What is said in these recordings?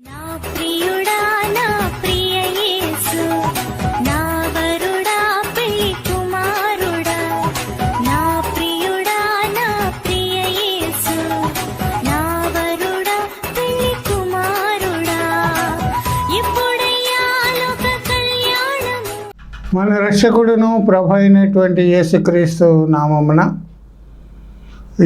నా ప్రియుడా నా ప్రియ యేసు నా వరుడా పెళ్లి కుమారుడా నా ప్రియుడా నా ప్రియ యేసు నా వరుడా పెళ్లి కుమారుడా ఇప్పుడయ్యా లోక కళ్యాణము. మన రక్షకుడును ప్రభు అయినటువంటి యేసుక్రీస్తు నామమున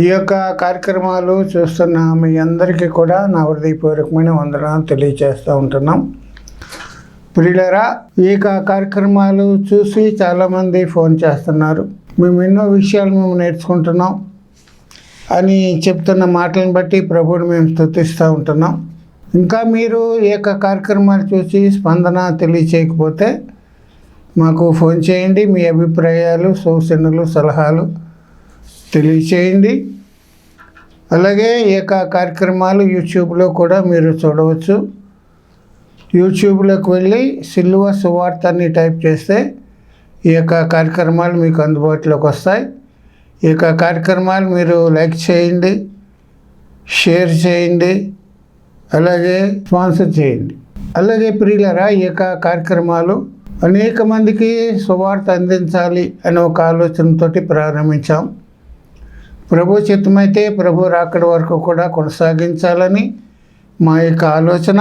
ఈ యొక్క కార్యక్రమాలు చూస్తున్న మీ అందరికీ కూడా నా హృదయపూర్వకమైన వందనాలు తెలియజేస్తూ ఉంటున్నాం. ప్రియులారా, ఈ కార్యక్రమాలు చూసి చాలామంది ఫోన్ చేస్తున్నారు, మేము ఎన్నో విషయాలు మేము నేర్చుకుంటున్నాం అని చెప్తున్న మాటలను బట్టి ప్రభువుని మేము స్తుతిస్తూ ఉంటున్నాం. ఇంకా మీరు ఈ యొక్క కార్యక్రమాలు చూసి స్పందన తెలియచేయకపోతే మాకు ఫోన్ చేయండి. మీ అభిప్రాయాలు, సూచనలు, సలహాలు తెలియచేయండి. అలాగే ఈ యొక్క కార్యక్రమాలు యూట్యూబ్లో కూడా మీరు చూడవచ్చు. యూట్యూబ్లోకి వెళ్ళి సిలువ సువార్త అని టైప్ చేస్తే ఈ యొక్క కార్యక్రమాలు మీకు అందుబాటులోకి వస్తాయి. ఈ యొక్క కార్యక్రమాలు మీరు లైక్ చేయండి, షేర్ చేయండి, అలాగే స్పాన్సర్ చేయండి. అలాగే ప్రియులరా, ఈ యొక్క కార్యక్రమాలు అనేక మందికి సువార్త అందించాలి అనే ఒక ఆలోచనతోటి ప్రారంభించాం. ప్రభు చిత్తమైతే ప్రభు రాకడ వరకు కూడా కొనసాగించాలని మా యొక్క ఆలోచన.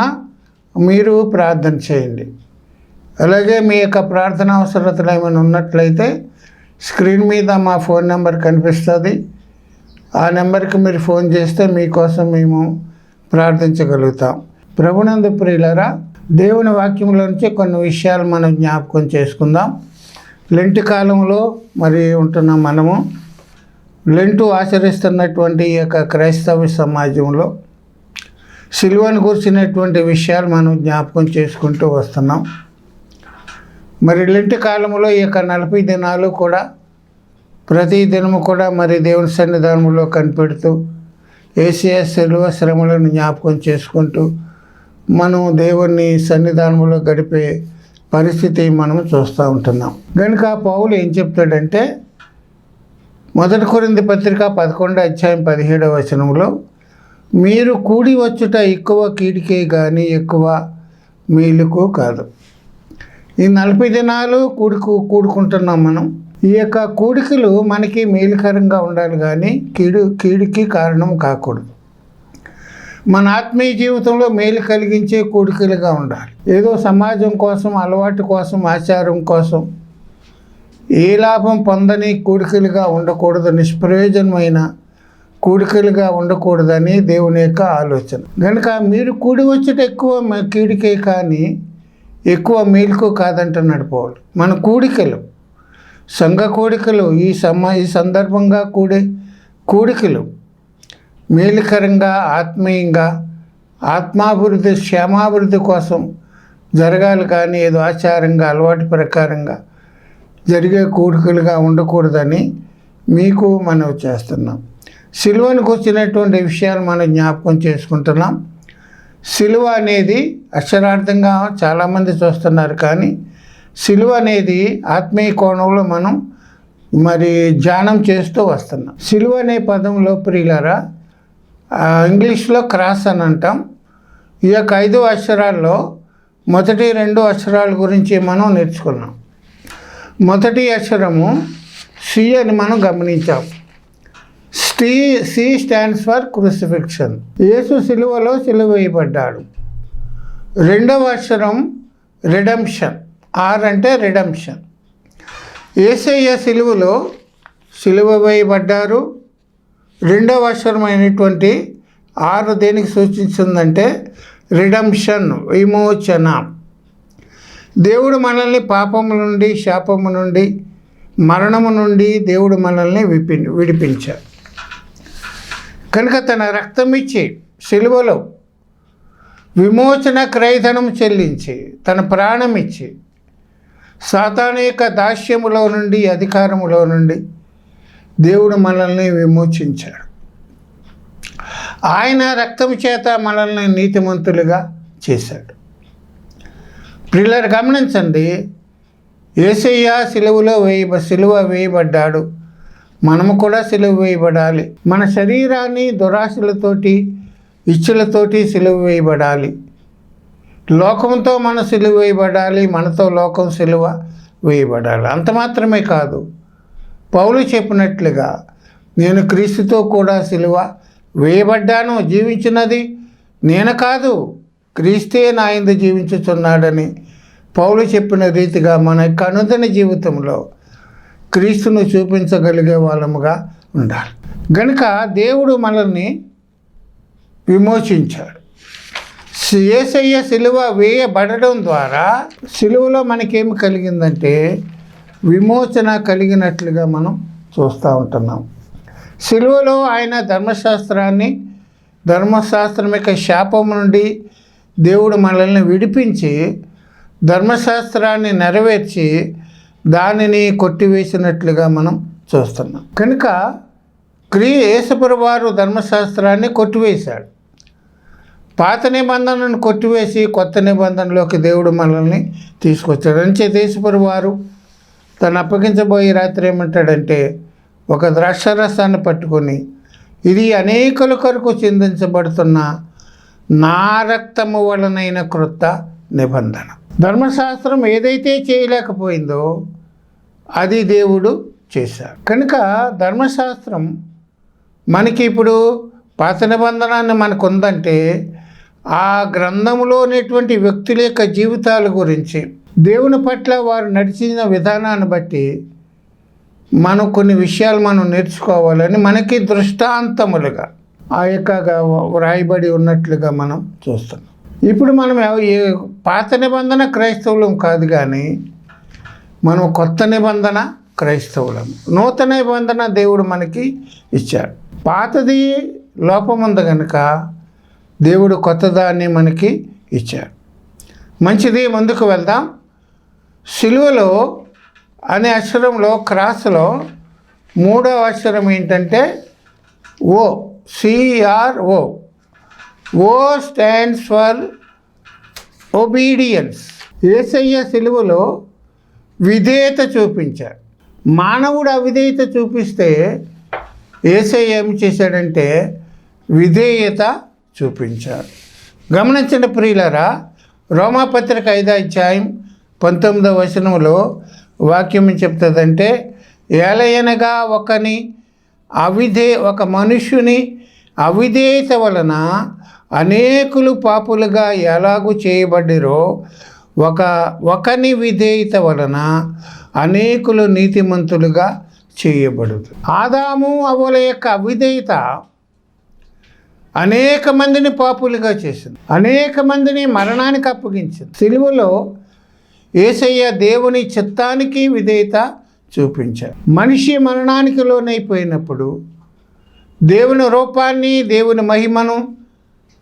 మీరు ప్రార్థన చేయండి. అలాగే మీ యొక్క ప్రార్థన అవసరతలు ఏమైనా ఉన్నట్లయితే స్క్రీన్ మీద మా ఫోన్ నెంబర్ కనిపిస్తుంది. ఆ నెంబర్కి మీరు ఫోన్ చేస్తే మీకోసం మేము ప్రార్థించగలుగుతాం. ప్రభునందు ప్రియులారా, దేవుని వాక్యంలో నుంచి కొన్ని విషయాలు మనం జ్ఞాపకం చేసుకుందాం. లెంటి కాలంలో మరి ఉంటున్న మనము లెంటు ఆచరిస్తున్నటువంటి ఈ యొక్క క్రైస్తవ సమాజంలో సిలువను గురించినటువంటి విషయాలు మనం జ్ఞాపకం చేసుకుంటూ వస్తున్నాం. మరి లెంటి కాలంలో ఈ యొక్క 40 దినాలు కూడా ప్రతి దినము కూడా మరి దేవుని సన్నిధానంలో కనిపెడుతూ యేసయ్య సిలువ శ్రమలను జ్ఞాపకం చేసుకుంటూ మనం దేవుని సన్నిధానంలో గడిపే పరిస్థితి మనం చూస్తూ ఉంటున్నాం. కనుక పౌలు ఏం చెప్తాడంటే, 1 కొరింథీ పత్రిక 11వ అధ్యాయం 17వ వచనంలో, మీరు కూడి వచ్చుట ఎక్కువ కీడికే కానీ ఎక్కువ మేలుకు కాదు. ఈ 40 దినాలు కూడుకుంటున్నాం మనం. ఈ యొక్క కూడికలు మనకి మేలుకరంగా ఉండాలి కానీ కీడికి కారణం కాకూడదు. మన ఆత్మీయ జీవితంలో మేలు కలిగించే కూడికలుగా ఉండాలి. ఏదో సమాజం కోసం, అలవాటు కోసం, ఆచారం కోసం ఏ లాభం పొందని కూడికలుగా ఉండకూడదు. నిష్ప్రయోజనమైన కూడికలుగా ఉండకూడదని దేవుని యొక్క ఆలోచన. కనుక మీరు కూడి వచ్చేట ఎక్కువ కీడికే కానీ ఎక్కువ మేలుకు కాదంటున్నాడు పౌలు. మన కూడికలు, సంఘ కూడికలు, ఈ సందర్భంగా కూడికలు మేలుకరంగా, ఆత్మీయంగా, ఆత్మాభివృద్ధి, క్షేమాభివృద్ధి కోసం జరగాలి కానీ ఏదో ఆచారంగా, అలవాటు ప్రకారంగా జరిగే కూడికలుగా ఉండకూడదని మీకు మనవి చేస్తున్నాం. సిలువను కూర్చున్నటువంటి విషయాలు మనం జ్ఞాపకం చేసుకుంటున్నాం. సిలువ అనేది అక్షరార్థంగా చాలామంది చూస్తున్నారు, కానీ సిలువ అనేది ఆత్మీయ కోణంలో మనం మరి ధ్యానం చేస్తూ వస్తున్నాం. సిలువ అనే పదంలో ప్రియులారా, ఇంగ్లీష్లో క్రాస్ అని అంటాం. ఈ యొక్క 5 అక్షరాల్లో మొదటి 2 అక్షరాల గురించి మనం నేర్చుకున్నాం. మొదటి అక్షరము సి అని మనం గమనించాం. C stands for crucifixion. Yesu సిలువలో సిలువ వేయబడ్డాడు. 2వ అక్షరం రిడెంప్షన్. ఆర్ అంటే రిడెంప్షన్. యేసయ్య సిలువలో సిలువ వేయబడ్డారు. 2వ అక్షరమైనటువంటి ఆరు దేనికి సూచిస్తుందంటే రిడెంప్షన్, విమోచన. దేవుడు మనల్ని పాపము నుండి, శాపము నుండి, మరణము నుండి దేవుడు మనల్ని విడిపించాడు. కనుక తన రక్తం ఇచ్చి సిలువలో విమోచన క్రయధనం చెల్లించి తన ప్రాణం ఇచ్చి సాతాను యొక్క దాస్యములో నుండి, అధికారములో నుండి దేవుడు మనల్ని విమోచించాడు. ఆయన రక్తం చేత మనల్ని నీతిమంతులుగా చేశాడు. ప్రియులారా, గమనించండి, యేసయ్య సిలువ వేయబడ్డాడు. మనము కూడా సిలువ వేయబడాలి. మన శరీరాన్ని దురాశలతోటి, ఇచ్ఛలతోటి సిలువ వేయబడాలి. లోకంతో మనం సిలువ వేయబడాలి, మనతో లోకం సిలువ వేయబడాలి. అంత మాత్రమే కాదు, పౌలు చెప్పినట్లుగా నేను క్రీస్తుతో కూడా సిలువ వేయబడ్డాను, జీవించినది నేను కాదు క్రీస్తే నా యందు జీవించుచున్నాడని పౌలు చెప్పిన రీతిగా మన యొక్క అనుదిన జీవితంలో క్రీస్తును చూపించగలిగే వాళ్ళముగా ఉండాలి. గనుక దేవుడు మనల్ని విమోచించాడు. యేసయ్య సిలువ వేయబడడం ద్వారా సిలువలో మనకేమి కలిగిందంటే విమోచన కలిగినట్లుగా మనం చూస్తూ ఉంటున్నాం. సిలువలో ఆయన ధర్మశాస్త్రం యొక్క శాపం నుండి దేవుడు మనల్ని విడిపించి ధర్మశాస్త్రాన్ని నెరవేర్చి దానిని కొట్టివేసినట్లుగా మనం చూస్తున్నాం. కనుక యేసుప్రభువు వారు ధర్మశాస్త్రాన్ని కొట్టివేశాడు. పాత నిబంధనను కొట్టివేసి కొత్త నిబంధనలోకి దేవుడు మనల్ని తీసుకొచ్చాడు. అంచేత యేసుప్రభువు వారు తను అప్పగించబోయే రాత్రి ఏమంటాడంటే, ఒక ద్రాక్షరసాన్ని పట్టుకొని, ఇది అనేకుల కొరకు చిందించబడుతున్న నా రక్తము వలనైన క్రొత్త నిబంధన. ధర్మశాస్త్రం ఏదైతే చేయలేకపోయిందో అది దేవుడు చేశాడు. కనుక ధర్మశాస్త్రం మనకి ఇప్పుడు పాత నిబంధనాన్ని మనకు ఉందంటే ఆ గ్రంథంలో ఉన్నటువంటి వ్యక్తుల యొక్క జీవితాల గురించి, దేవుని పట్ల వారు నడిచిన విధానాన్ని బట్టి మనం కొన్ని విషయాలు మనం నేర్చుకోవాలని మనకి దృష్టాంతములుగా ఆ యొక్క వ్రాయబడి ఉన్నట్లుగా మనం చూస్తున్నాం. ఇప్పుడు మనం పాత నిబంధన క్రైస్తవులం కాదు, కానీ మనం కొత్త నిబంధన క్రైస్తవులం. నూతన నిబంధన దేవుడు మనకి ఇచ్చాడు. పాతది లోపం ఉంది కనుక దేవుడు కొత్తదాన్ని మనకి ఇచ్చాడు. మంచిది, ముందుకు వెళ్దాం. సిలువలో అనే అక్షరంలో, క్రాస్లో మూడవ అక్షరం ఏంటంటే O, CRO. O stands for obedience. Yesayya సిలువలో విధేయత చూపించాడు. మానవుడు అవిధేయత చూపిస్తే యేసయ్య ఏం చేశాడంటే విధేయత చూపించాడు. గమనించండి ప్రియులారా, రోమాపత్రిక 5వ అధ్యాయం 19వ వచనంలో వాక్యం చెప్తుందంటే, ఏలయనగా ఒక మనుష్యుని అవిధేయత వలన అనేకులు పాపులుగా ఎలాగూ చేయబడ్డారో, ఒకని విధేయత వలన అనేకులు నీతిమంతులుగా చేయబడుతుంది. ఆదాము అవ్వల యొక్క అవిధేయత అనేక మందిని పాపులుగా చేసింది, అనేక మందిని మరణానికి అప్పగించింది. సిలువలో యేసయ్య దేవుని చిత్తానికి విధేయత చూపించారు. మనిషి మరణానికి లోనైపోయినప్పుడు దేవుని రూపాన్ని, దేవుని మహిమను,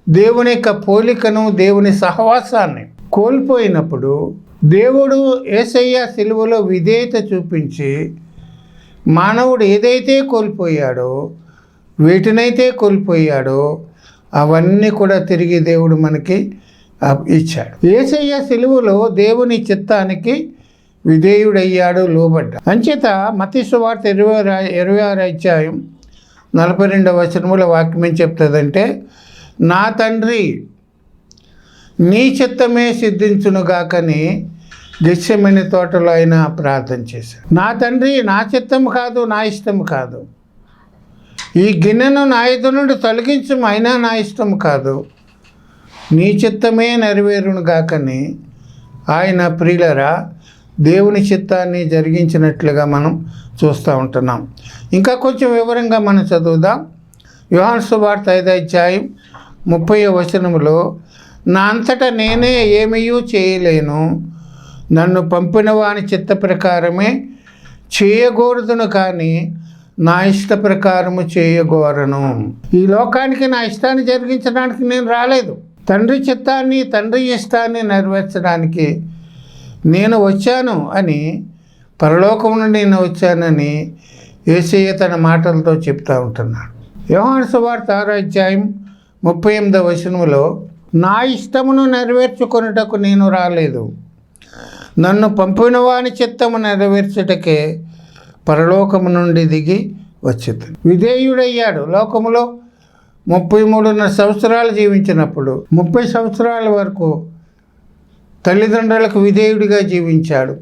దేవుని యొక్క పోలికను, దేవుని సహవాసాన్ని కోల్పోయినప్పుడు దేవుడు యేసయ్య సిలువలో విధేయత చూపించి మానవుడు ఏదైతే కోల్పోయాడో, వీటినైతే కోల్పోయాడో అవన్నీ కూడా తిరిగి దేవుడు మనకి ఇచ్చాడు. యేసయ్య సిలువలో దేవుని చిత్తానికి విధేయుడయ్యాడు, లోబడ్డాడు. అంచేత మత్తయి సువార్త 26వ అధ్యాయం 42వ వచనముల వాక్యం ఏం చెప్తుందంటే, నా తండ్రి నీ చిత్తమే సిద్ధించునుగాకని గెత్సెమనే తోటలో ఆయన ప్రార్థన చేశాడు. నా తండ్రి, నా చిత్తం కాదు, నా ఇష్టం కాదు, ఈ గిన్నెను నా ఎదురు నుండి తొలగించము, అయినా నా ఇష్టం కాదు, నీ చిత్తమే నెరవేరునుగాకని ఆయన ప్రియులరా దేవుని చిత్తాన్ని జరిగించినట్లుగా మనం చూస్తూ ఉంటున్నాం. ఇంకా కొంచెం వివరంగా మనం చదువుదాం. యోహాను సువార్త 5వ అధ్యాయం 30వ వచనములో, నా అంతటా నేనే ఏమీయూ చేయలేను, నన్ను పంపిన వాని చిత్త ప్రకారమే చేయకూడదును, కానీ నా ఇష్ట ప్రకారము చేయగోరను. ఈ లోకానికి నా ఇష్టాన్ని జరిగించడానికి నేను రాలేదు, తండ్రి చిత్తాన్ని, తండ్రి ఇష్టాన్ని నెరవేర్చడానికి నేను వచ్చాను అని, పరలోకం నుండి నేను వచ్చానని యేసయ్య తన మాటలతో చెప్తూ ఉంటున్నాడు. యోహాను సువార్త 6వ అధ్యాయం 38వ వచనములో, నా ఇష్టమును నెరవేర్చుకొనుటకు నేను రాలేదు, నన్ను పంపిన వాని చిత్తము నెరవేర్చుటకే పరలోకము నుండి దిగి వచ్చింది. విధేయుడయ్యాడు. లోకములో 33.5 సంవత్సరాలు జీవించినప్పుడు 30 సంవత్సరాల వరకు తల్లిదండ్రులకు విధేయుడిగా జీవించాడు.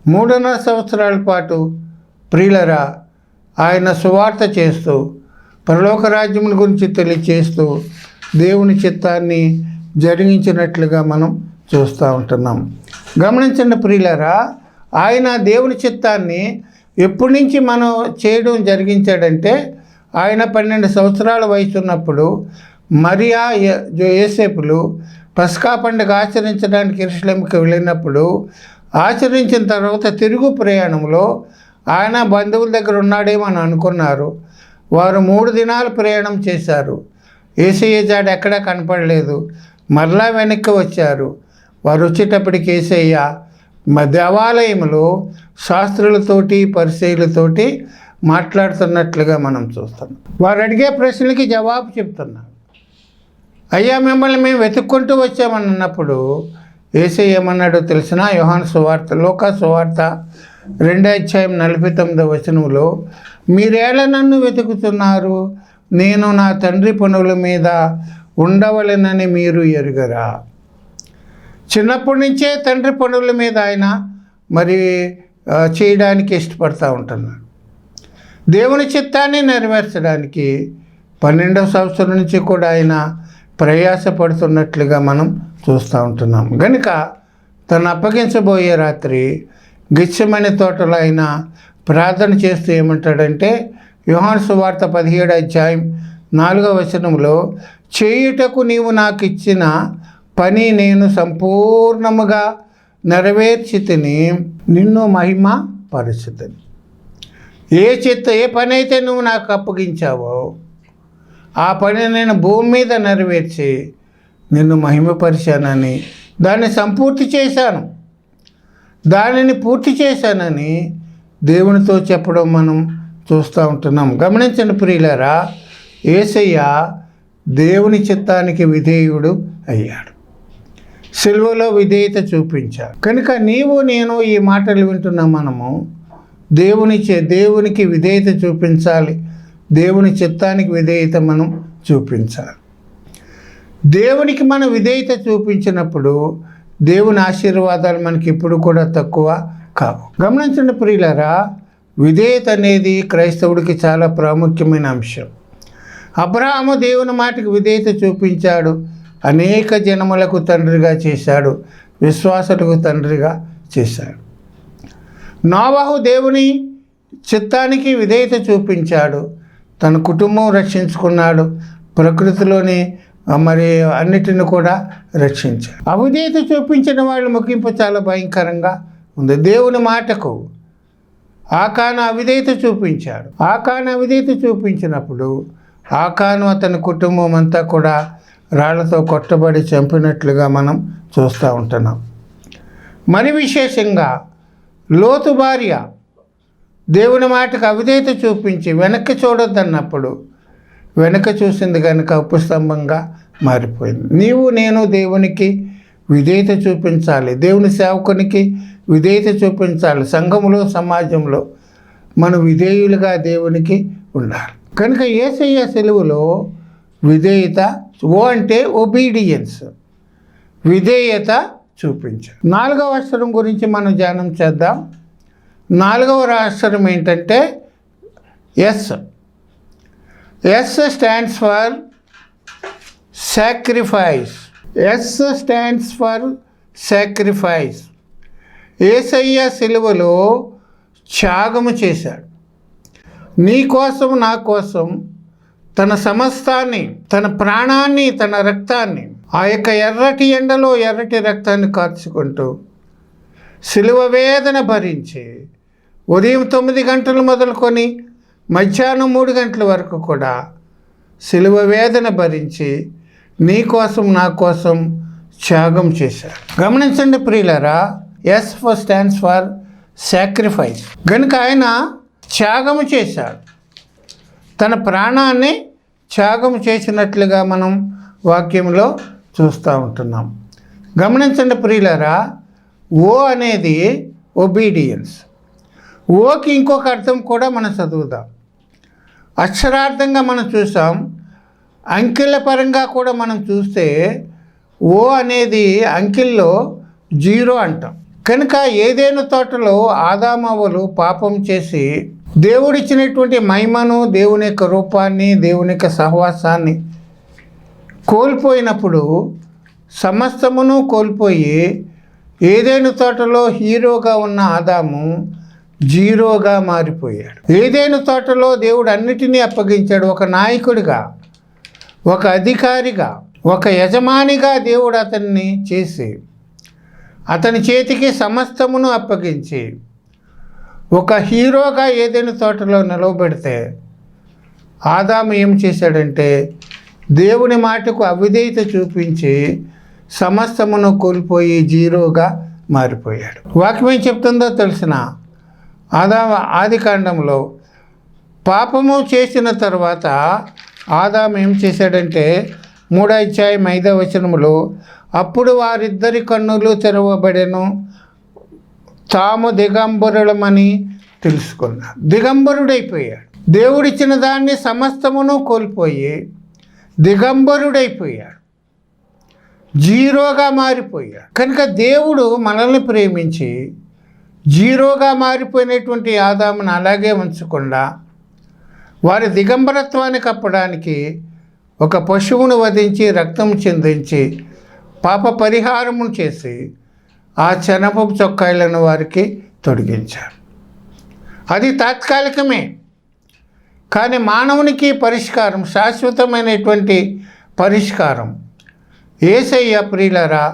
3.5 సంవత్సరాల పాటు ప్రియులరా ఆయన సువార్త చేస్తూ పరలోక రాజ్యం గురించి తెలియచేస్తూ దేవుని చిత్తాన్ని జరిగించినట్లుగా మనం చూస్తూ ఉంటున్నాం. గమనించండి ప్రియులరా, ఆయన దేవుని చిత్తాన్ని ఎప్పటి నుంచి మనం చేయడం జరిగించాడంటే ఆయన 12 సంవత్సరాల వయసు ఉన్నప్పుడు మరియా యోసేపులు పస్కా పండుగ ఆచరించడానికి యెరూషలేముకి వెళ్ళినప్పుడు ఆచరించిన తర్వాత తిరుగు ప్రయాణంలో ఆయన బంధువుల దగ్గర ఉన్నాడేమో అని అనుకున్నారు. వారు 3 దినాలు ప్రయాణం చేశారు. యేసయ్య జాడ ఎక్కడా కనపడలేదు. మరలా వెనక్కి వచ్చారు. వారు వచ్చేటప్పటికి యేసయ్య దేవాలయంలో శాస్త్రులతోటి పరిసయ్యులతోటి మాట్లాడుతున్నట్లుగా మనం చూస్తున్నాం. వారు అడిగే ప్రశ్నలకి జవాబు చెప్తున్నారు. అయ్యా మిమ్మల్ని మేము వెతుక్కుంటూ వచ్చామని అన్నప్పుడు యేసయ్య ఏమన్నాడో తెలిసిన యోహాను సువార్త లూకా సువార్త 2:49 మీరేళ నన్ను వెతుకుతున్నారు, నేను నా తండ్రి పనుల మీద ఉండవలెనని మీరు ఎరుగరా. చిన్నప్పటి నుంచే తండ్రి పనుల మీద ఆయన మరి చేయడానికి ఇష్టపడతా ఉంటున్నాడు. దేవుని చిత్తాన్ని నెరవేర్చడానికి 12వ సంవత్సరం నుంచి కూడా ఆయన ప్రయాసపడుతున్నట్లుగా మనం చూస్తూ ఉంటున్నాం. కనుక తను అప్పగించబోయే రాత్రి గెత్సెమనే తోటలో ఆయన ప్రార్థన చేస్తూ ఏమంటాడంటే యోహాను సువార్త 17:4 చేయుటకు నీవు నాకు ఇచ్చిన పని నేను సంపూర్ణముగా నెరవేర్చి తిని నిన్ను మహిమ పరుచుతిని. ఏ పని అయితే నువ్వు నాకు అప్పగించావో ఆ పని నేను భూమి మీద నెరవేర్చి నిన్ను మహిమపరిచానని దాన్ని సంపూర్తి చేశాను, దానిని పూర్తి చేశానని దేవునితో చెప్పడం మనం చూస్తూ ఉంటున్నాం. గమనించండి ప్రియులారా, యేసయ్య దేవుని చిత్తానికి విధేయుడు అయ్యాడు. సిలువలో విధేయత చూపించాడు. కనుక నీవు నేను ఈ మాటలు వింటున్న మనము దేవునికి విధేయత చూపించాలి. దేవుని చిత్తానికి విధేయత మనం చూపించాలి. దేవునికి మనం విధేయత చూపించినప్పుడు దేవుని ఆశీర్వాదాలు మనకి ఇప్పుడు కూడా తక్కువ కావు. గమనించండి ప్రియులారా, విధేయత అనేది క్రైస్తవుడికి చాలా ప్రాముఖ్యమైన అంశం. అబ్రహాము దేవుని మాటకి విధేయత చూపించాడు, అనేక జనములకు తండ్రిగా చేశాడు, విశ్వాసులకు తండ్రిగా చేశాడు. నోవహు దేవుని చిత్తానికి విధేయత చూపించాడు, తన కుటుంబం రక్షించుకున్నాడు, ప్రకృతిలోని మరి అన్నిటిని కూడా రక్షించాడు. అవిధేయత చూపించిన వాళ్ళ ముగింపు చాలా భయంకరంగా ఉంది. దేవుని మాటకు ఆకాను అవిధేయత చూపించాడు. ఆకాను అవిధేయత చూపించినప్పుడు ఆకాను అతని కుటుంబం అంతా కూడా రాళ్లతో కొట్టబడి చంపినట్లుగా మనం చూస్తూ ఉంటున్నాం. మరి విశేషంగా లోతు భార్య దేవుని మాటకు అవిధేయత చూపించి వెనక్కి చూడొద్దన్నప్పుడు వెనక చూసింది కనుక ఉపస్తంభంగా మారిపోయింది. నీవు నేను దేవునికి విధేయత చూపించాలి, దేవుని సేవకునికి విధేయత చూపించాలి. సంఘములో సమాజంలో మనం విధేయులుగా దేవునికి ఉండాలి. కనుక యేసయ్య సిలువలో విధేయత అంటే ఒబీడియన్స్, విధేయత చూపించాలి. 4వ అక్షరం గురించి మనం ధ్యానం చేద్దాం. 4వ అక్షరం ఏంటంటే S. S stands for sacrifice. S stands for sacrifice. Yesayya సిలువలో త్యాగము చేశాడు. నీ కోసం నా కోసం తన సమస్తాన్ని, తన ప్రాణాన్ని, తన రక్తాన్ని ఆ యొక్క ఎర్రటి ఎండలో ఎర్రటి రక్తాన్ని కార్చుకుంటూ సిలువ వేదన భరించి ఉదయం 9 గంటలు మొదలుకొని మధ్యాహ్నం 3 గంటల వరకు కూడా సిలువ వేదన భరించి నీ కోసం నా కోసం త్యాగం చేశాడు. గమనించండి ప్రియులారా, ఎస్ స్టాండ్స్ ఫర్ సాక్రిఫైస్. కనుక ఆయన త్యాగము చేశాడు, తన ప్రాణాన్ని త్యాగం చేసినట్లుగా మనం వాక్యంలో చూస్తూ ఉంటున్నాం. గమనించండి ప్రియులారా, ఓ అనేది ఒబీడియన్స్. ఓకి ఇంకొక అర్థం కూడా మనం చదువుదాం. అక్షరార్థంగా మనం చూసాం, అంకెల పరంగా కూడా మనం చూస్తే ఓ అనేది అంకెల్లో జీరో అంటాం. కనుక ఏదైనా తోటలో ఆదామవ్వలు పాపం చేసి దేవుడిచ్చినటువంటి మహిమను, దేవుని యొక్క రూపాన్ని, దేవుని యొక్క సహవాసాన్ని కోల్పోయినప్పుడు సమస్తమును కోల్పోయి ఏదైనా తోటలో హీరోగా ఉన్న ఆదాము జీరోగా మారిపోయాడు. ఏదైనా తోటలో దేవుడు అన్నిటినీ అప్పగించాడు. ఒక నాయకుడిగా, ఒక అధికారిగా, ఒక యజమానిగా దేవుడు అతన్ని చేసి అతని చేతికి సమస్తమును అప్పగించి ఒక హీరోగా ఏదైనా తోటలో నిలవబెడితే ఆదాము ఏం చేశాడంటే దేవుని మాటకు అవిధేయత చూపించి సమస్తమును కోల్పోయి జీరోగా మారిపోయాడు. వాక్యం ఏం చెప్తుందో తెలిసిన ఆది కాండంలో పాపము చేసిన తర్వాత ఆదాము ఏం చేశాడంటే 3వ అధ్యాయం 5వ వచనములో అప్పుడు వారిద్దరి కన్నులు తెరవబడెను, తాము దిగంబరులమని తెలుసుకున్నాడు. దిగంబరుడైపోయాడు. దేవుడిచ్చిన దాన్ని సమస్తమును కోల్పోయి దిగంబరుడైపోయాడు, జీరోగా మారిపోయాడు. కనుక దేవుడు మనల్ని ప్రేమించి జీరోగా మారిపోయినటువంటి ఆదామును అలాగే ఉంచకుండా వారి దిగంబరత్వాన్ని కప్పడానికి ఒక పశువును వధించి రక్తం చిందించి పాప పరిహారము చేసి ఆ చెనప చొక్కాయలను వారికి తొడిగించారు. అది తాత్కాలికమే, కానీ మానవునికి పరిష్కారం, శాశ్వతమైనటువంటి పరిష్కారం యేసయ్య ప్రియులారా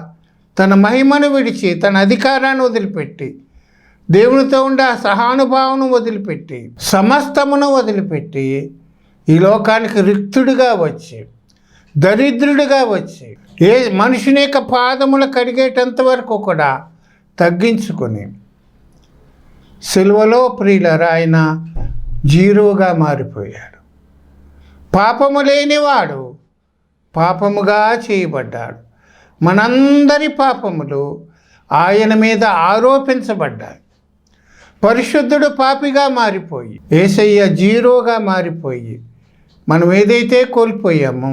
తన మహిమను విడిచి తన అధికారాన్ని వదిలిపెట్టి దేవునితో ఉండే ఆ సహానుభావం వదిలిపెట్టి సమస్తమును వదిలిపెట్టి ఈ లోకానికి రిక్తుడిగా వచ్చి దరిద్రుడిగా వచ్చి ఏ మనుషుని యొక్క పాదములు కడిగేటంత వరకు కూడా తగ్గించుకొని సిలువలో ప్రియులారా ఆయన జీరోగా మారిపోయాడు. పాపము లేనివాడు పాపముగా చేయబడ్డాడు. మనందరి పాపములు ఆయన మీద ఆరోపించబడ్డాయి. పరిశుద్ధుడు పాపిగా మారిపోయి యేసయ్య జీరోగా మారిపోయి మనం ఏదైతే కోల్పోయామో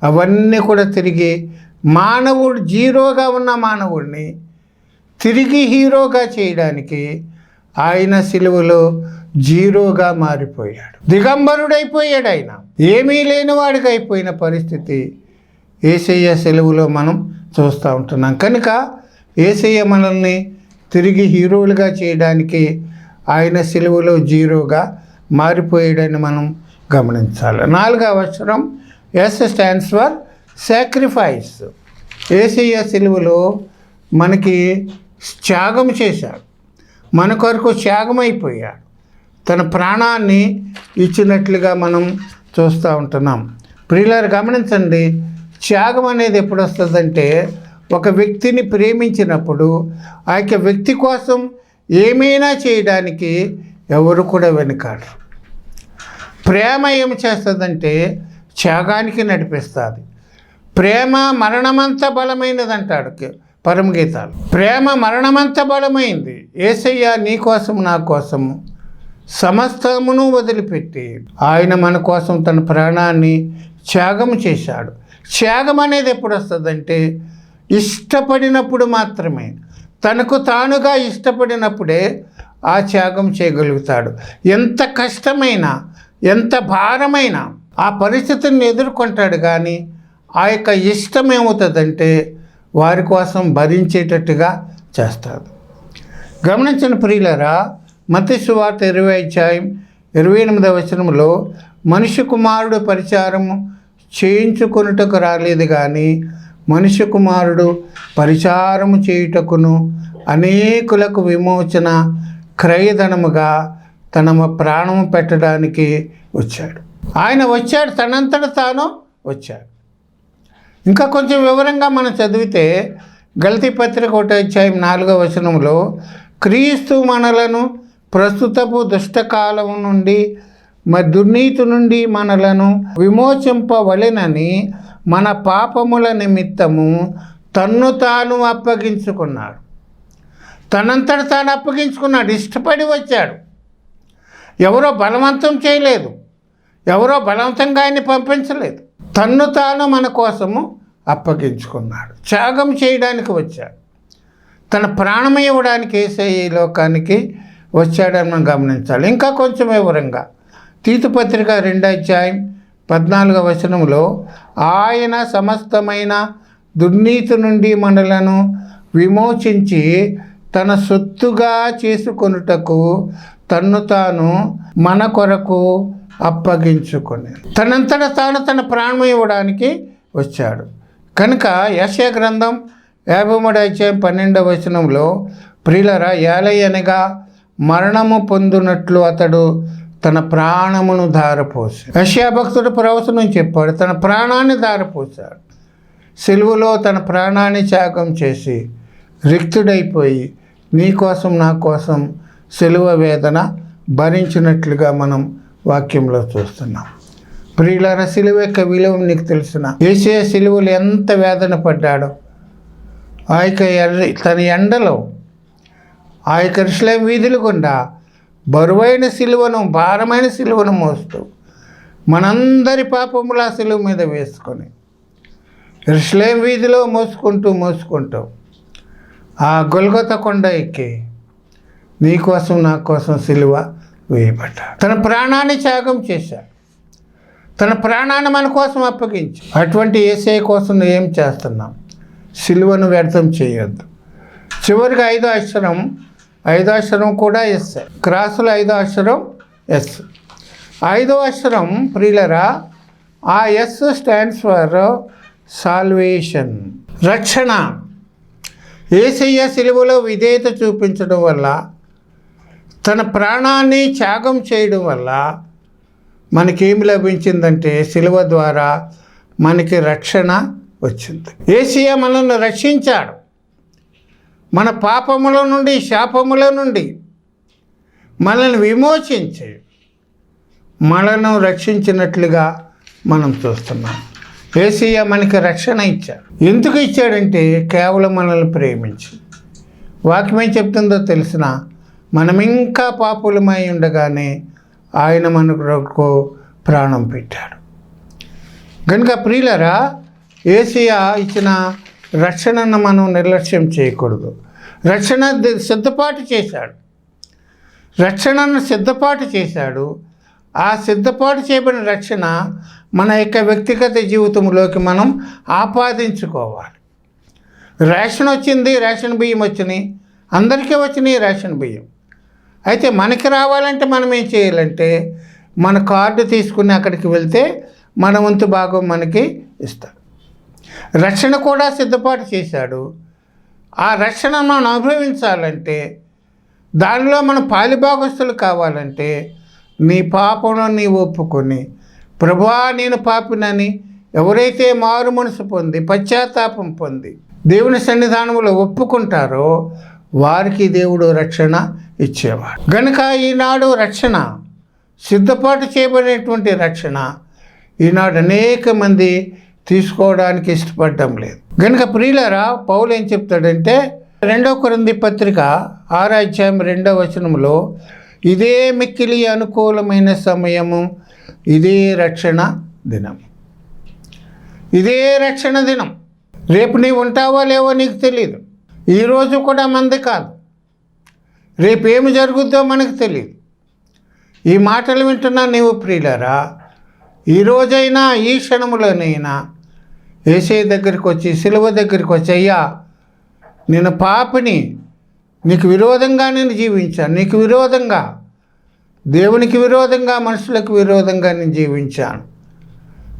అవన్నీ కూడా తిరిగి మానవుడు జీరోగా ఉన్న మానవుడిని తిరిగి హీరోగా చేయడానికి ఆయన సిలువలో జీరోగా మారిపోయాడు. దిగంబరుడైపోయాడు. ఆయన ఏమీ లేనివాడిగా అయిపోయిన పరిస్థితి యేసయ్య సిలువలో మనం చూస్తూ ఉంటున్నాం. కనుక యేసయ్య మనల్ని తిరిగి హీరోలుగా చేయడానికి ఆయన సిలువలో జీరోగా మారిపోయాడని మనం గమనించాలి. 4వ వచనం yes stands for sacrifice. Yesayya సిలువలో మనకి త్యాగం చేశాడు, మన కొరకు త్యాగమైపోయాడు, తన ప్రాణాన్ని ఇచ్చినట్లుగా మనం చూస్తూ ఉంటున్నాం. ప్రియులారు గమనించండి, త్యాగం అనేది ఎప్పుడు వస్తుందంటే ఒక వ్యక్తిని ప్రేమించినప్పుడు ఆ యొక్క వ్యక్తి కోసం ఏమైనా చేయడానికి ఎవరు కూడా వెనుకాడరు. ప్రేమ ఏమి చేస్తుందంటే త్యాగానికి నడిపిస్తుంది. ప్రేమ మరణమంత బలమైనది అంటాడు పరమగీతాలు. ప్రేమ మరణమంత బలమైంది. యేసయ్య నీ కోసం నా కోసము సమస్తమును వదిలిపెట్టి ఆయన మన కోసం తన ప్రాణాన్ని త్యాగం చేశాడు. త్యాగం అనేది ఎప్పుడు వస్తుందంటే ఇష్టపడినప్పుడు మాత్రమే, తనకు తానుగా ఇష్టపడినప్పుడే ఆ త్యాగం చేయగలుగుతాడు. ఎంత కష్టమైనా ఎంత భారమైనా ఆ పరిస్థితిని ఎదుర్కొంటాడు. కానీ ఆ యొక్క ఇష్టం ఏమవుతుందంటే వారి కోసం భరించేటట్టుగా చేస్తాడు. గమనించిన ప్రియులారా, మత్తయి సువార్త 20వ అధ్యాయం 28వ వచనంలో మనుష్య కుమారుడు పరిచారము చేయించుకొనుటకు రాలేదు, కానీ మనుష్య కుమారుడు పరిచారము చేయుటకును అనేకులకు విమోచన క్రయధనముగా తన ప్రాణము పెట్టడానికి వచ్చాడు. ఆయన వచ్చాడు, తనంతట తాను వచ్చాడు. ఇంకా కొంచెం వివరంగా మనం చదివితే గలతీ పత్రిక 1వ అధ్యాయం 4వ వచనంలో క్రీస్తు మనలను ప్రస్తుతపు దుష్టకాలం నుండి దుర్నీతి నుండి మనలను విమోచింపవలెనని మన పాపముల నిమిత్తము తన్ను తాను అప్పగించుకున్నాడు. తనంతట తాను అప్పగించుకున్నాడు. ఇష్టపడి వచ్చాడు. ఎవరో బలవంతం చేయలేదు, ఎవరో బలవంతంగా ఆయన్ని పంపించలేదు. తన్ను తాను మన కోసము అప్పగించుకున్నాడు. త్యాగం చేయడానికి వచ్చాడు. తన ప్రాణం ఇవ్వడానికి యేసయ్య ఈ లోకానికి వచ్చాడని మనం గమనించాలి. ఇంకా కొంచెం వివరంగా తీతు పత్రిక 2:14 ఆయన సమస్తమైన దుర్నీతి నుండి మనలను విమోచించి తన సొత్తుగా చేసుకొనుటకు తన్ను తాను మన కొరకు అప్పగించుకొని తనంతట తాను తన ప్రాణం ఇవ్వడానికి వచ్చాడు. కనుక యెషయా గ్రంథం 53:12 ప్రియులరా, ఏలయనగా మరణము పొందునట్లు అతడు తన ప్రాణమును ధారపోసి, యెషయా భక్తుడు ప్రవచనం చెప్పాడు, తన ప్రాణాన్ని ధారపోశాడు. సిలువలో తన ప్రాణాన్ని త్యాగం చేసి రిక్తుడైపోయి నీ కోసం నా కోసం సిలువ వేదన భరించినట్లుగా మనం వాక్యంలో చూస్తున్నాం. ప్రియులారా, సిలువ యొక్క విలువ నీకు తెలిసిన యేసయ్య సిలువలు ఎంత వేదన పడ్డాడో, ఆ యొక్క తన ఎండలో ఆ యొక్క యెరూషలేము వీధుల గుండా బరువైన సిలువను, భారమైన సిలువను మోస్తూ మనందరి పాపముల ఆ సిలువ మీద వేసుకొని యెరూషలేము వీధిలో మోసుకుంటూ ఆ గొల్గొతా కొండ ఎక్కి నీ కోసం నా కోసం సిలువ వేయబడ్డాడు. తన ప్రాణాన్ని త్యాగం చేశాడు. తన ప్రాణాన్ని మన కోసం అప్పగించి, అటువంటి యేసయ్య కోసం ఏం చేస్తున్నాం? సిలువను వ్యర్థం చేయొద్దు. చివరికి ఐదో అక్షరం కూడా ఎస్. క్రాసులో 5వ అక్షరం ఎస్. 5వ అక్షరం ప్రియులరా, ఆ ఎస్ స్టాండ్స్ ఫర్ సాల్వేషన్, రక్షణ. యేసయ్య సిలువలో విధేయత చూపించడం వల్ల, తన ప్రాణాన్ని త్యాగం చేయడం వల్ల మనకేమి లభించిందంటే సిలువ ద్వారా మనకి రక్షణ వచ్చింది. యేసయ్య మనల్ని రక్షించాడు. మన పాపముల నుండి, శాపముల నుండి మనల్ని విమోచించి మనను రక్షించినట్లుగా మనం చూస్తున్నాం. యేసయ్య మనకి రక్షణ ఇచ్చాడు. ఎందుకు ఇచ్చాడంటే కేవలం మనల్ని ప్రేమించి. వాక్యం ఏం చెప్తుందో తెలిసిన, మనం ఇంకా పాపులమై ఉండగానే ఆయన మనకు ప్రాణం పెట్టాడు. కనుక ప్రియులరా, యేసయ్య ఇచ్చిన రక్షణను మనం నిర్లక్ష్యం చేయకూడదు. రక్షణ సిద్ధపాటు చేశాడు. రక్షణను సిద్ధపాటు చేశాడు. ఆ సిద్ధపాటు చేయబడిన రక్షణ మన యొక్క వ్యక్తిగత జీవితంలోకి మనం ఆపాదించుకోవాలి. రేషన్ వచ్చింది, రేషన్ బియ్యం వచ్చినాయి, అందరికీ వచ్చినాయి రేషన్ బియ్యం. అయితే మనకి రావాలంటే మనం ఏం చేయాలంటే, మన కార్డు తీసుకుని అక్కడికి వెళ్తే మన వంతు భాగం మనకి ఇస్తాడు. రక్షణ కూడా సిద్ధపాటు చేశాడు. ఆ రక్షణను మనం అనుభవించాలంటే, దానిలో మనం పాలిభాగస్తులు కావాలంటే, నీ పాపను నీ ఒప్పుకొని, ప్రభువా నేను పాపినని ఎవరైతే మారు మనసు పొంది పశ్చాత్తాపం పొంది దేవుని సన్నిధానంలో ఒప్పుకుంటారో వారికి దేవుడు రక్షణ ఇచ్చేవాడు. గనుక ఈనాడు రక్షణ, సిద్ధపాటు చేయబడినటువంటి రక్షణ ఈనాడు అనేక మంది తీసుకోవడానికి ఇష్టపడటం లేదు. గనుక ప్రియులారా, పౌలు ఏం చెప్తాడంటే 2 కొరింథీ పత్రిక 6:2 ఇదే మిక్కిలి అనుకూలమైన సమయము, ఇదే రక్షణ దినం. ఇదే రక్షణ దినం. రేపు నీవు ఉంటావో లేవో నీకు తెలియదు. ఈరోజు కూడా మనది కాదు. రేపు ఏమి జరుగుద్దో మనకు తెలియదు. ఈ మాటలు వింటున్నా నీవు ప్రియులారా, ఈరోజైనా ఈ క్షణములోనైనా యేసయ్య దగ్గరికి వచ్చి, సిలువ దగ్గరికి వచ్చి, అయ్యా నేను పాపిని, నీకు విరోధంగా నేను జీవించాను, నీకు విరోధంగా, దేవునికి విరోధంగా, మనుషులకు విరోధంగా నేను జీవించాను,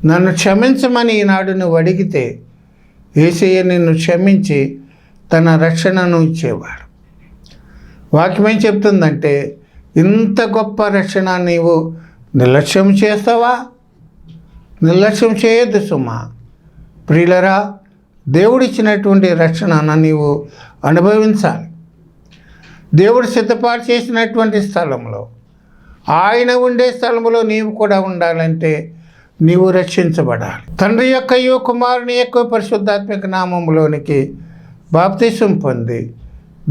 నన్ను క్షమించమని ఈనాడు నువ్వు అడిగితే యేసయ్య నిన్ను క్షమించి తన రక్షణను ఇచ్చేవాడు. వాక్యం ఏం చెప్తుందంటే, ఇంత గొప్ప రక్షణ నీవు నిర్లక్ష్యం చేస్తావా? నిర్లక్ష్యం చేయొద్దు సుమా. ప్రియులరా, దేవుడిచ్చినటువంటి రక్షణను నీవు అనుభవించాలి. దేవుడు సిద్ధపాటు చేసినటువంటి స్థలంలో, ఆయన ఉండే స్థలంలో నీవు కూడా ఉండాలంటే నీవు రక్షించబడాలి. తండ్రి యొక్కయు కుమారుని యొక్క పరిశుద్ధాత్మిక నామములోనికి బాప్తిసం పొంది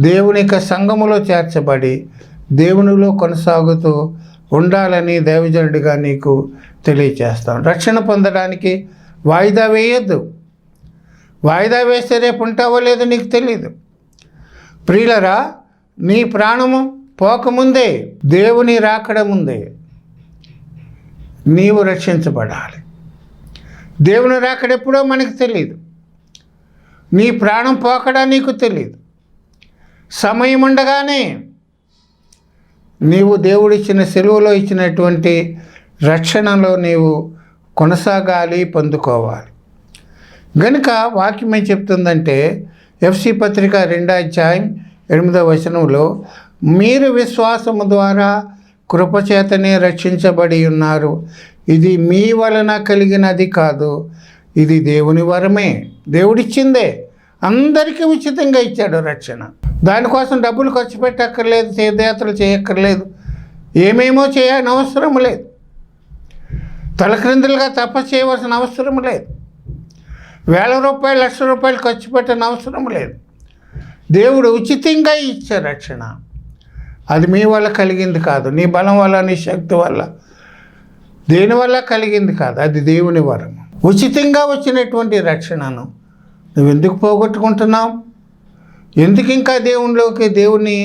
దేవుని యొక్క సంఘములో చేర్చబడి దేవునిలో కొనసాగుతూ ఉండాలని దైవజనుడిగా నీకు తెలియచేస్తాను. రక్షణ పొందడానికి వాయిదా వేయొద్దు. వాయిదా వేస్తే రేపు ఉంటావో లేదో నీకు తెలీదు. ప్రియులరా, నీ ప్రాణము పోకముందే, దేవుని రాకడ ముందే నీవు రక్షించబడాలి. దేవుని రాకడ ఎప్పుడో మనకు తెలియదు. నీ ప్రాణం పోకడా నీకు తెలియదు. సమయం ఉండగానే నీవు దేవుడిచ్చిన సెలవులో ఇచ్చినటువంటి రక్షణలో నీవు కొనసాగాలి, పొందుకోవాలి. గనుక వాక్యం ఏం చెప్తుందంటే, ఎఫ్సి పత్రిక 2:8 మీరు విశ్వాసము ద్వారా కృపచేతనే రక్షించబడి ఉన్నారు. ఇది మీ వలన కలిగినది కాదు, ఇది దేవుని వరమే, దేవుడిచ్చిందే. అందరికీ ఉచితంగా ఇచ్చాడు రక్షణ. దానికోసం డబ్బులు ఖర్చు పెట్టక్కర్లేదు, తీర్థయాత్రలు చేయక్కర్లేదు, ఏమేమో చేయని అవసరం లేదు, తలక్రిందులుగా తపస్సు చేయవలసిన అవసరం లేదు, వేల రూపాయలు, లక్ష రూపాయలు ఖర్చు పెట్టని అవసరం లేదు. దేవుడు ఉచితంగా ఇచ్చే రక్షణ. అది మీ వల్ల కలిగింది కాదు, నీ బలం వల్ల, నీ శక్తి వల్ల, దేనివల్ల కలిగింది కాదు, అది దేవుని వరం. ఉచితంగా వచ్చినటువంటి రక్షణను నువ్వు ఎందుకు పోగొట్టుకుంటున్నావు? ఎందుకు ఇంకా దేవుని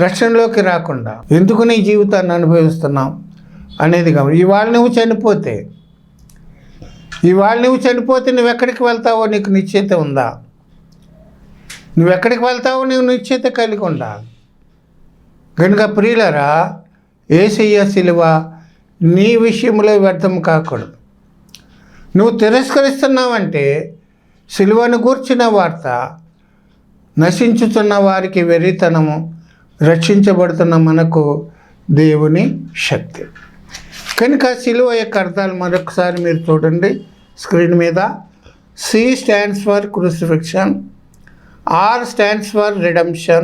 రక్షణలోకి రాకుండా ఎందుకు నీ జీవితాన్ని అనుభవిస్తున్నావు అనేది కాదు. ఇవాళ నువ్వు చనిపోతే నువ్వు ఎక్కడికి వెళ్తావో నీకు నిశ్చయిత ఉందా? నువ్వు ఎక్కడికి వెళ్తావో నీవు నిశ్చయిత కలిగి ఉండాలి. కనుక ప్రియులరా, యేసయ్య సిలువ నీ విషయంలో వ్యర్థం కాకూడదు. నువ్వు తిరస్కరిస్తున్నావంటే సిలువను గూర్చిన వార్త నశించుతున్న వారికి వెర్రితనము, రక్షించబడుతున్న మనకు దేవుని శక్తి. కనుక సిలువ యొక్క అర్థాలు మరొకసారి మీరు చూడండి స్క్రీన్ మీద. C stands for crucifixion, R stands for redemption,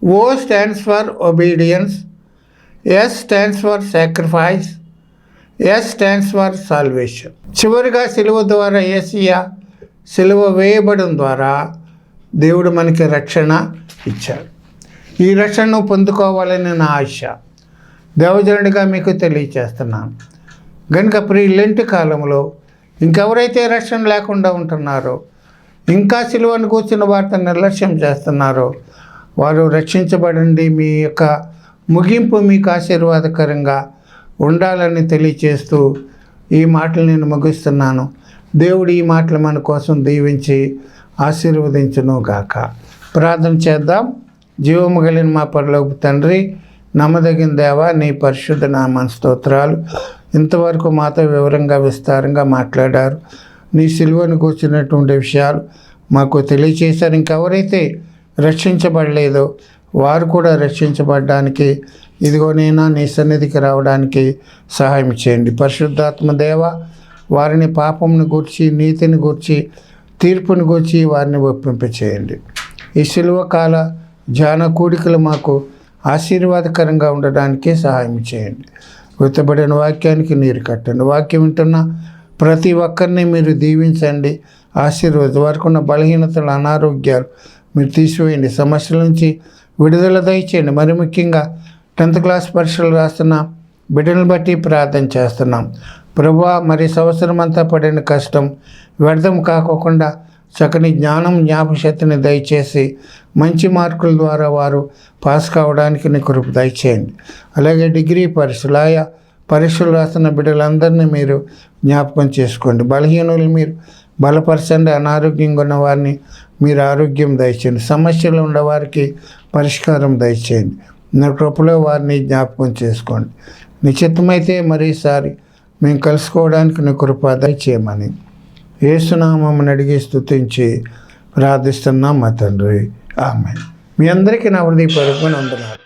O stands for obedience, S stands for sacrifice, S stands for salvation. చివరిగా సిలువ ద్వారా, యేసయ్య సిలువ వేయబడడం ద్వారా దేవుడు మనకి రక్షణ ఇచ్చాడు. ఈ రక్షణను పొందుకోవాలని నా ఆశ దేవజనుడిగా మీకు తెలియచేస్తున్నాను. కనుక లెంట్ కాలంలో ఇంకెవరైతే రక్షణ లేకుండా ఉంటున్నారో, ఇంకా సిలువను కూర్చున్న వార్తను నిర్లక్ష్యం చేస్తున్నారో, వారు రక్షించబడండి. మీ యొక్క ముగింపు మీకు ఆశీర్వాదకరంగా ఉండాలని తెలియచేస్తూ ఈ మాటలు నేను ముగిస్తున్నాను. దేవుడు ఈ మాటలు మన కోసం దీవించి ఆశీర్వదించును గాక. ప్రార్థన చేద్దాం. జీవము కలిగిన మా పరలోకపు తండ్రి, నమ్మదగిన దేవా, నీ పరిశుద్ధ నామమున స్తోత్రాలు. ఇంతవరకు మాతో వివరంగా విస్తారంగా మాట్లాడారు. నీ సిలువను కూర్చున్నటువంటి విషయాలు మాకు తెలియచేశారు. ఇంకెవరైతే రక్షించబడలేదో వారు కూడా రక్షించబడడానికి ఇదిగో నేను నీ సన్నిధికి రావడానికి సహాయం చేయండి. పరిశుద్ధాత్మ దేవ, వారిని పాపంను గూర్చి, నీతిని గూర్చి, తీర్పుని గూర్చి వారిని ఒప్పింపచేయండి. ఈ సిలువ కాల ధ్యాన కూడికలు మాకు ఆశీర్వాదకరంగా ఉండడానికి సహాయం చేయండి. విత్తబడిన వాక్యానికి నీరు కట్టండి. వాక్యం వింటున్న ప్రతి ఒక్కరిని మీరు దీవించండి, ఆశీర్వాద. వారికి ఉన్న బలహీనతలు, అనారోగ్యాలు మీరు తీసివేయండి. సమస్యల నుంచి విడుదల దయచేయండి. మరి ముఖ్యంగా 10th క్లాస్ పరీక్షలు రాస్తున్న బిడ్డలను బట్టి ప్రార్థన చేస్తున్నాం. ప్రభువా, మరి సంవత్సరం అంతా పడిన కష్టం వ్యర్థం కాకోకుండా చక్కని జ్ఞానం, జ్ఞాపశక్తిని దయచేసి మంచి మార్కుల ద్వారా వారు పాస్ కావడానికి నీ కృప దయచేయండి. అలాగే డిగ్రీ పరీక్షలు, ఆయా పరీక్షలు రాస్తున్న బిడ్డలందరినీ మీరు జ్ఞాపకం చేసుకోండి. బలహీనులు మీరు బలపరచండి. అనారోగ్యంగా ఉన్న వారిని మీరు ఆరోగ్యం దయచేయండి. సమస్యలు ఉన్నవారికి పరిష్కారం దయచేయండి. నా కృపలో వారిని జ్ఞాపకం చేసుకోండి. నిశ్చితమైతే మరీసారి మేము కలుసుకోవడానికి నీ కృప దయచేయమని యేసునామమును అడిగి స్తుతించి ప్రార్థిస్తున్నాం మా తండ్రి. ఆమేన్. మీ అందరికీ నా హృదయపూర్వకమైన వందనాలు.